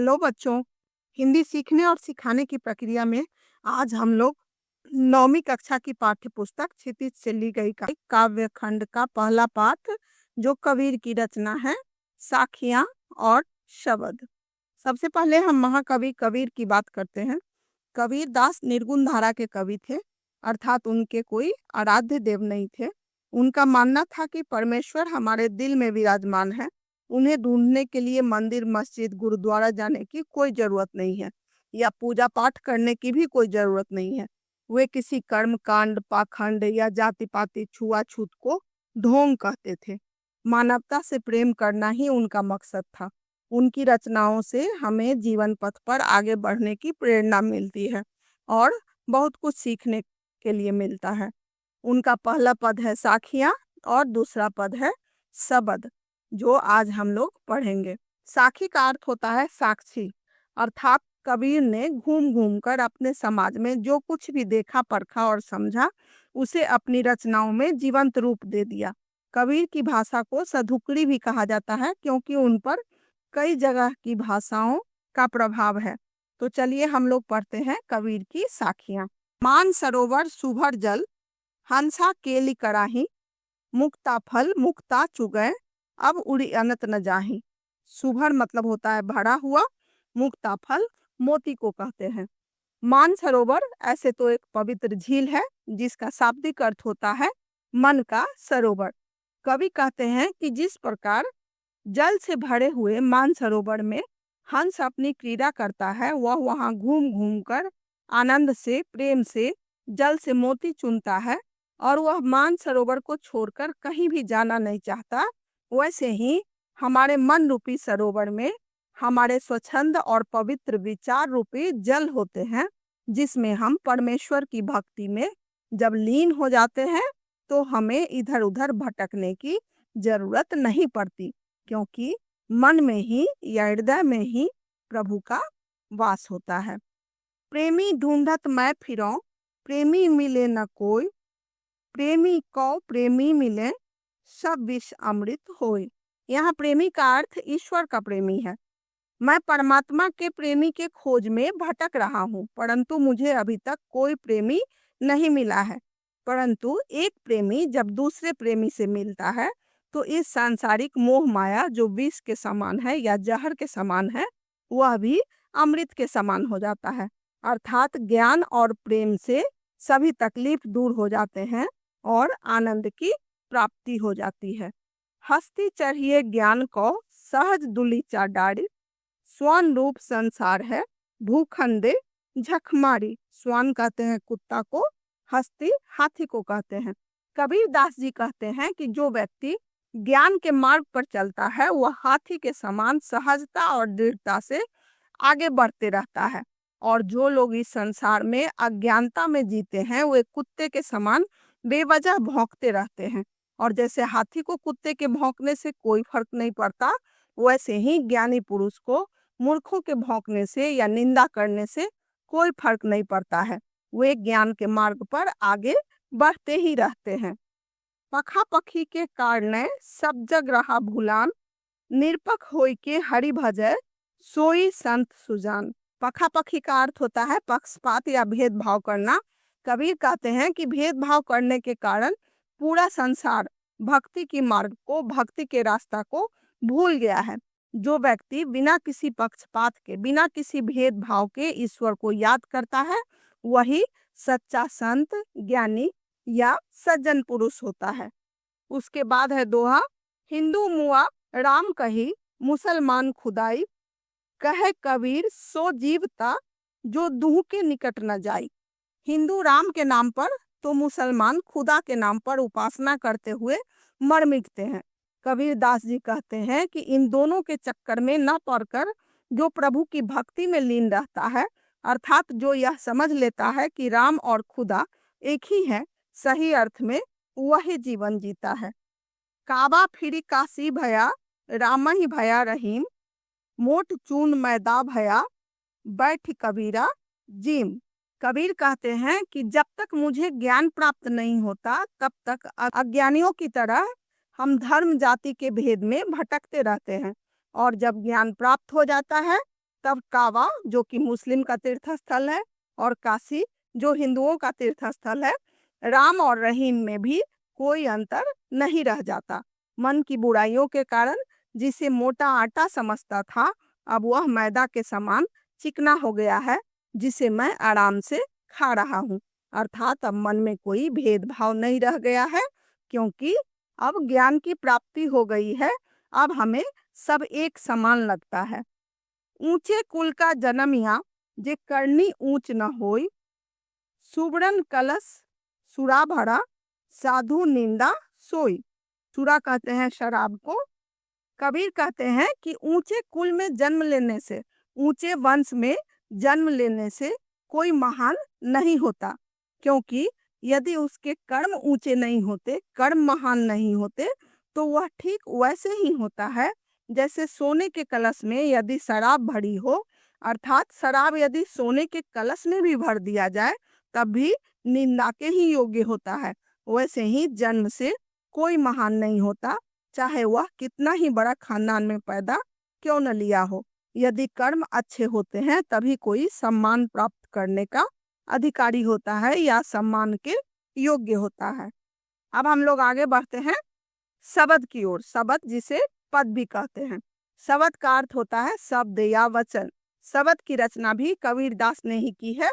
Hello बच्चों। हिंदी सीखने और सिखाने की प्रक्रिया में आज हम लोग 9वीं कक्षा की पाठ्य पुस्तक क्षितिज से ली गई काव्य खंड का पहला पाठ जो कबीर की रचना है, साखियां और शब्द। सबसे पहले हम महाकवि कबीर की बात करते हैं। कबीर दास निर्गुण धारा के कवि थे, अर्थात उनके कोई आराध्य देव नहीं थे। उनका मानना था कि परमेश्वर हमारे दिल में विराजमान है। उन्हें ढूंढने के लिए मंदिर, मस्जिद, गुरुद्वारा जाने की कोई जरूरत नहीं है या पूजा पाठ करने की भी कोई जरूरत नहीं है। वे किसी कर्म कांड, पाखंड या जाति पाति, छुआछूत को ढोंग कहते थे। मानवता से प्रेम करना ही उनका मकसद था। उनकी रचनाओं से हमें जीवन पथ पर आगे बढ़ने की प्रेरणा मिलती है और बहुत कुछ सीखने के लिए मिलता है। उनका पहला पद है साखियां और दूसरा पद है शब्द, जो आज हम लोग पढ़ेंगे। साखी का अर्थ होता है साक्षी, अर्थात कबीर ने घूम घूम कर अपने समाज में जो कुछ भी देखा, परखा और समझा, उसे अपनी रचनाओं में जीवंत रूप दे दिया। कबीर की भाषा को सधुकड़ी भी कहा जाता है क्योंकि उन पर कई जगह की भाषाओं का प्रभाव है। तो चलिए हम लोग पढ़ते हैं कबीर की साखियां। मान सरोवर सुभर जल, हंसा केली कराही, मुक्ता फल मुक्ता चुगय, अब उड़ी अनंत न जाही। सुभर मतलब होता है भरा हुआ, मुक्ता फल मोती को कहते हैं। मान सरोवर ऐसे तो एक पवित्र झील है जिसका शाब्दिक अर्थ होता है मन का सरोवर। कवि कहते हैं कि जिस प्रकार जल से भरे हुए मान सरोवर में हंस अपनी क्रीड़ा करता है, वह वहां घूम घूम कर आनंद से, प्रेम से जल से मोती चुनता है और वह मान सरोवर को छोड़कर कहीं भी जाना नहीं चाहता, वैसे ही हमारे मन रूपी सरोवर में हमारे स्वच्छंद और पवित्र विचार रूपी जल होते हैं, जिसमें हम परमेश्वर की भक्ति में जब लीन हो जाते हैं तो हमें इधर उधर भटकने की जरूरत नहीं पड़ती, क्योंकि मन में ही या हृदय में ही प्रभु का वास होता है। प्रेमी ढूंढत मैं फिरौं, प्रेमी मिले न कोई, प्रेमी को प्रेमी मिले, सब विष अमृत होय। यहाँ प्रेमी का अर्थ ईश्वर का प्रेमी है। मैं परमात्मा के प्रेमी के खोज में भटक रहा हूँ, परंतु मुझे अभी तक कोई प्रेमी नहीं मिला है। परंतु एक प्रेमी जब दूसरे प्रेमी से मिलता है तो इस सांसारिक मोह माया जो विष के समान है या जहर के समान है, वह भी अमृत के समान हो जाता है। अर्थात ज्ञान और प्रेम से सभी तकलीफ दूर हो जाते हैं और आनंद की प्राप्ति हो जाती है। हस्ती चढ़िए ज्ञान को, सहज दुलीचा डारी, स्वर्ण रूप संसार है, भूखंडे झकमारी। स्वर्ण कहते हैं कुत्ता को, हस्ती हाथी को कहते हैं। कबीर दास जी कहते हैं कि जो व्यक्ति ज्ञान के मार्ग पर चलता है वह हाथी के समान सहजता और दृढ़ता से आगे बढ़ते रहता है, और जो लोग इस संसार में अज्ञानता में जीते हैं वे कुत्ते के समान बेवजह भौंकते रहते हैं। और जैसे हाथी को कुत्ते के भौंकने से कोई फर्क नहीं पड़ता, वैसे ही ज्ञानी पुरुष को मूर्खों के भौंकने से या निंदा करने से कोई फर्क नहीं पड़ता है। वे ज्ञान के मार्ग पर आगे बढ़ते ही रहते हैं। पखा पखी के कारण सब जग रहा भूलान, निरपख होय के हरि भजय, सोई संत सुजान। पखा पखी का अर्थ होता है पक्षपात या भेदभाव करना। कबीर कहते हैं कि भेदभाव करने के कारण पूरा संसार भक्ति की मार्ग को, भक्ति के रास्ता को भूल गया है। जो व्यक्ति बिना किसी पक्षपात के, बिना किसी भेदभाव के ईश्वर को याद करता है, वही सच्चा संत, ज्ञानी या सज्जन पुरुष होता है। उसके बाद है दोहा। हिंदू मुआ राम कही, मुसलमान खुदाई, कहे कबीर सो जीवता, जो दूह के निकट न जाई। हिंदू राम के नाम पर तो मुसलमान खुदा के नाम पर उपासना करते हुए मर मिटते हैं। कबीर दास जी कहते हैं कि इन दोनों के चक्कर में न पड़कर जो प्रभु की भक्ति में लीन रहता है, अर्थात जो यह समझ लेता है कि राम और खुदा एक ही है, सही अर्थ में वही जीवन जीता है। काबा फिरी काशी भया, राम ही भया रहीम, मोट चून मैदा भया, बैठ कबीरा जिम। कबीर कहते हैं कि जब तक मुझे ज्ञान प्राप्त नहीं होता तब तक अज्ञानियों की तरह हम धर्म जाति के भेद में भटकते रहते हैं, और जब ज्ञान प्राप्त हो जाता है तब काबा जो कि मुस्लिम का तीर्थ स्थल है और काशी जो हिंदुओं का तीर्थ स्थल है, राम और रहीम में भी कोई अंतर नहीं रह जाता। मन की बुराइयों के कारण जिसे मोटा आटा समझता था, अब वह मैदा के समान चिकना हो गया है, जिसे मैं आराम से खा रहा हूँ। अर्थात अब मन में कोई भेदभाव नहीं रह गया है, क्योंकि अब ज्ञान की प्राप्ति हो गई है। अब हमें सब एक समान लगता है। ऊंचे कुल का जन्मिया जे करनी ऊंच न होई, सुवर्ण कलश सुरा भरा साधु निंदा सोई। सुरा कहते हैं शराब को। कबीर कहते हैं कि ऊंचे कुल में जन्म लेने से, ऊंचे वंश में जन्म लेने से कोई महान नहीं होता, क्योंकि यदि उसके कर्म ऊंचे नहीं होते, कर्म महान नहीं होते, तो वह ठीक वैसे ही होता है जैसे सोने के कलश में यदि शराब भरी हो, अर्थात शराब यदि सोने के कलश में भी भर दिया जाए तब भी निंदा के ही योग्य होता है। वैसे ही जन्म से कोई महान नहीं होता, चाहे वह कितना ही बड़ा खानदान में पैदा क्यों न लिया हो। यदि कर्म अच्छे होते हैं तभी कोई सम्मान प्राप्त करने का अधिकारी होता है या सम्मान के योग्य होता है। अब हम लोग आगे बढ़ते हैं शब्द की ओर। शब्द जिसे पद भी कहते हैं। शब्द का अर्थ होता है शब्द या वचन। शब्द की रचना भी कबीरदास ने ही की है।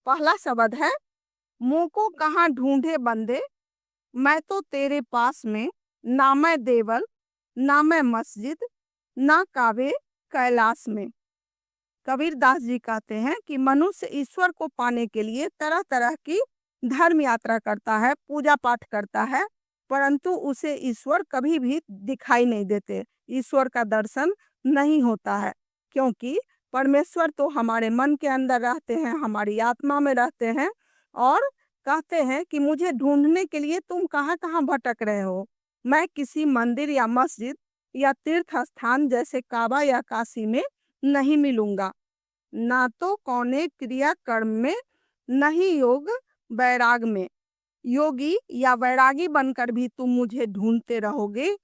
पहला शब्द है, मुँह को कहाँ ढूंढे बंदे, मैं तो तेरे पास में, ना मैं देवल ना मैं मस्जिद, ना काबे कैलाश में। कबीरदास जी कहते हैं कि मनुष्य ईश्वर को पाने के लिए तरह तरह की धर्म यात्रा करता है, पूजा पाठ करता है, परंतु उसे ईश्वर कभी भी दिखाई नहीं देते, ईश्वर का दर्शन नहीं होता है, क्योंकि परमेश्वर तो हमारे मन के अंदर रहते हैं, हमारी आत्मा में रहते हैं। और कहते हैं कि मुझे ढूंढने के लिए तुम कहाँ कहाँ भटक रहे हो। मैं किसी मंदिर या मस्जिद या तीर्थ स्थान जैसे काबा या काशी में नहीं मिलूंगा, ना तो कौने क्रिया कर्म में, नहीं योग वैराग में। योगी या वैरागी बनकर भी तुम मुझे ढूंढते रहोगे,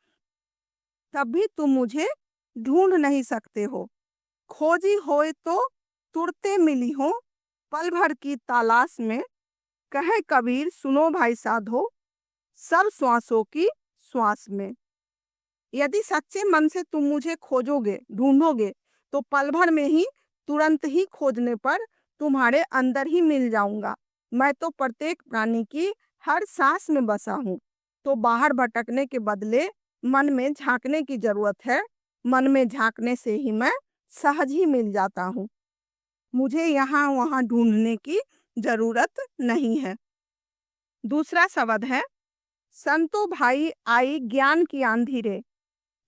तब भी तुम मुझे ढूंढ नहीं सकते हो। खोजी होए तो तुरते मिली हो, पल भर की तलाश में, कहे कबीर सुनो भाई साधो, सब श्वासों की श्वास में। यदि सच्चे मन से तुम मुझे खोजोगे, ढूंढोगे, तो पल भर में ही, तुरंत ही खोजने पर तुम्हारे अंदर ही मिल जाऊंगा। मैं तो प्रत्येक प्राणी की हर सांस में बसा हूँ। तो बाहर भटकने के बदले मन में झांकने की जरूरत है। मन में झांकने से ही मैं सहज ही मिल जाता हूँ। मुझे यहाँ वहाँ ढूंढने की जरूरत नहीं है। दूसरा शब्द है, संतो भाई आई ज्ञान की आंधी रे,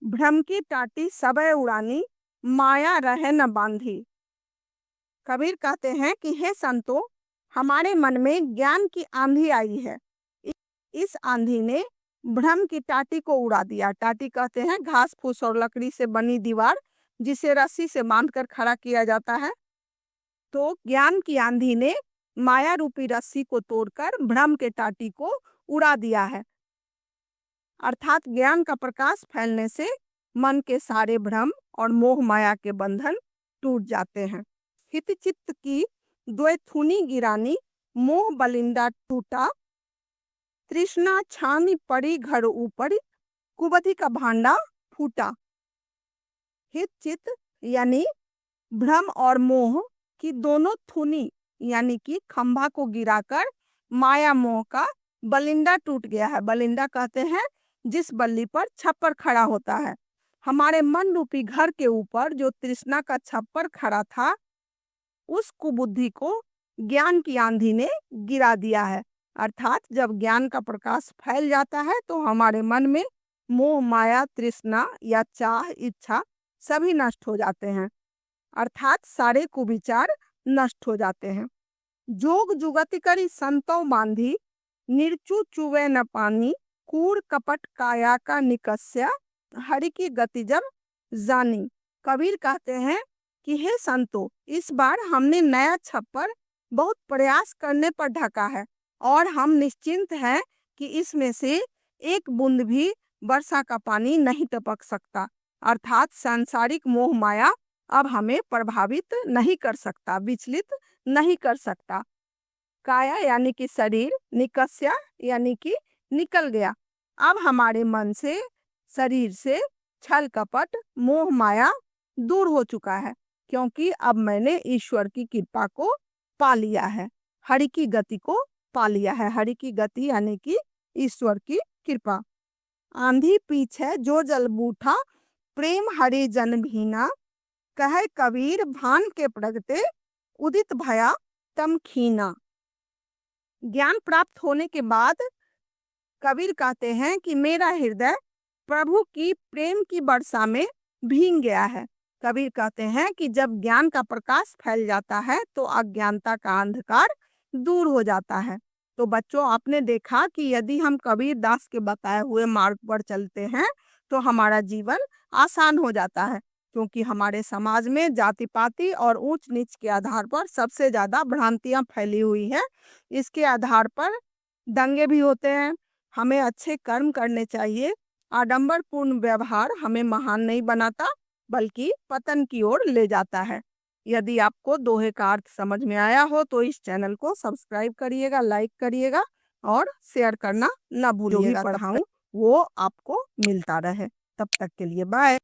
भ्रम की टाटी सबे उड़ानी, माया रहे न बांधी। कबीर कहते हैं कि हे संतो, हमारे मन में ज्ञान की आंधी आई है। इस आंधी ने भ्रम की टाटी को उड़ा दिया। टाटी कहते हैं घास फूस और लकड़ी से बनी दीवार, जिसे रस्सी से बांधकर खड़ा किया जाता है। तो ज्ञान की आंधी ने माया रूपी रस्सी को तोड़कर भ्रम के टाटी को उड़ा दिया है। अर्थात ज्ञान का प्रकाश फैलने से मन के सारे भ्रम और मोह माया के बंधन टूट जाते हैं। हित चित्त की द्वैथुनी गिरानी, मोह बलिंदा टूटा, तृष्णा छानी पड़ी घर ऊपर, कुबधि का भांडा फूटा। हित चित्त यानी भ्रम और मोह की दोनों थुनी यानी कि खंभा को गिराकर माया मोह का बलिंदा टूट गया है। बलिंदा कहते हैं जिस बल्ली पर छप्पर खड़ा होता है। हमारे मन रूपी घर के ऊपर जो तृष्णा का छप्पर खड़ा था, उस कुबुद्धि को ज्ञान की आंधी ने गिरा दिया है। अर्थात जब ज्ञान का प्रकाश फैल जाता है तो हमारे मन में मोह माया तृष्णा या चाह इच्छा सभी नष्ट हो जाते हैं। अर्थात सारे कुविचार नष्ट हो जाते हैं। जोग जुगति करी संतो बांधी, निर्चु चुवे न पानी, कूड़ कपट काया का निकस्या, हरि की गति जब जानी। कबीर कहते हैं कि हे संतो, इस बार हमने नया छप्पर बहुत प्रयास करने पर ढका है और हम निश्चिंत हैं कि इसमें से एक बूंद भी वर्षा का पानी नहीं टपक सकता। अर्थात सांसारिक मोह माया अब हमें प्रभावित नहीं कर सकता, विचलित नहीं कर सकता। काया यानी कि शरीर, निकस्या यानी कि निकल गया। अब हमारे मन से, शरीर से छल कपट मोह माया दूर हो चुका है, क्योंकि अब मैंने ईश्वर की कृपा को पा लिया है, हरि की गति को पा लिया है। हरि की गति यानी कि ईश्वर की कृपा। आंधी पीछे जो जल बूठा, प्रेम हरि जन भीना, कहे कबीर भान के प्रगटे, उदित भया तम खीना। ज्ञान प्राप्त होने के बाद कबीर कहते हैं कि मेरा हृदय प्रभु की प्रेम की वर्षा में भीग गया है। कबीर कहते हैं कि जब ज्ञान का प्रकाश फैल जाता है तो अज्ञानता का अंधकार दूर हो जाता है। तो बच्चों, आपने देखा कि यदि हम कबीर दास के बताए हुए मार्ग पर चलते हैं तो हमारा जीवन आसान हो जाता है, क्योंकि हमारे समाज में जाति पाति और ऊंच नीच के आधार पर सबसे ज्यादा भ्रांतियां फैली हुई हैं। इसके आधार पर दंगे भी होते हैं। हमें अच्छे कर्म करने चाहिए। आडंबरपूर्ण व्यवहार हमें महान नहीं बनाता, बल्कि पतन की ओर ले जाता है। यदि आपको दोहे का अर्थ समझ में आया हो तो इस चैनल को सब्सक्राइब करिएगा, लाइक करिएगा और शेयर करना ना भूलिएगा। जो भी पढ़ाऊं वो आपको मिलता रहे। तब तक के लिए बाय।